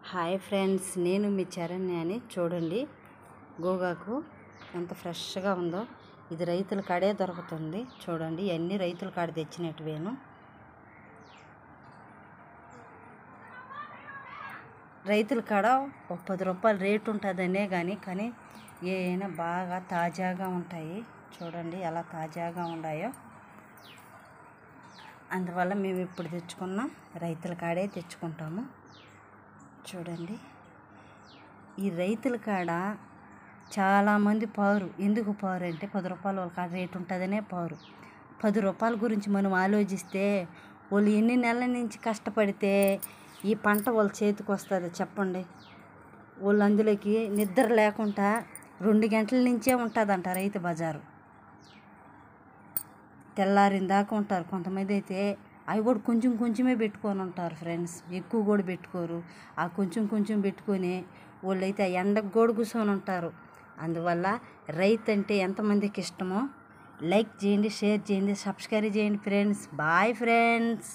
Hi friends, నేను మీ చరణ్యాని. చూడండి గోగాకు ఎంత ఫ్రెష్గా ఉందో. ఇది రైతుల కాడే దొరుకుతుంది. చూడండి, ఇవన్నీ రైతుల కాడ తెచ్చినట్టువేను. రైతుల కాడ ఒక 10 రూపాయలు రేటు ఉంటుందనే కానీ ఏమైనా బాగా తాజాగా ఉంటాయి. చూడండి ఎలా తాజాగా ఉన్నాయో. అందువల్ల మేము ఇప్పుడు తెచ్చుకున్నాం, రైతుల కాడే తెచ్చుకుంటాము. చూడండి, ఈ రైతుల కాడ చాలామంది పారు. ఎందుకు పారు అంటే 10 రూపాయలు వాళ్ళ కాడ రేటు ఉంటుందనే పారు. 10 రూపాయల గురించి మనం ఆలోచిస్తే వాళ్ళు ఎన్ని నెలల నుంచి కష్టపడితే ఈ పంట వాళ్ళ చేతికి వస్తుంది చెప్పండి. వాళ్ళు అందులోకి నిద్ర లేకుండా 2 గంటల నుంచే ఉంటుందంట రైతు బజారు. తెల్లారిన దాకా ఉంటారు. కొంతమంది అయితే అవి కూడా కొంచెమే పెట్టుకొని ఉంటారు ఫ్రెండ్స్, ఎక్కువ కూడా పెట్టుకోరు. ఆ కొంచెం పెట్టుకొని వాళ్ళైతే ఆ ఎండకు కూడా కూర్చొని ఉంటారు. అందువల్ల రైతు అంటే ఎంతమందికి ఇష్టమో లైక్ చేయండి, షేర్ చేయండి, సబ్స్క్రైబ్ చేయండి ఫ్రెండ్స్. Bye friends.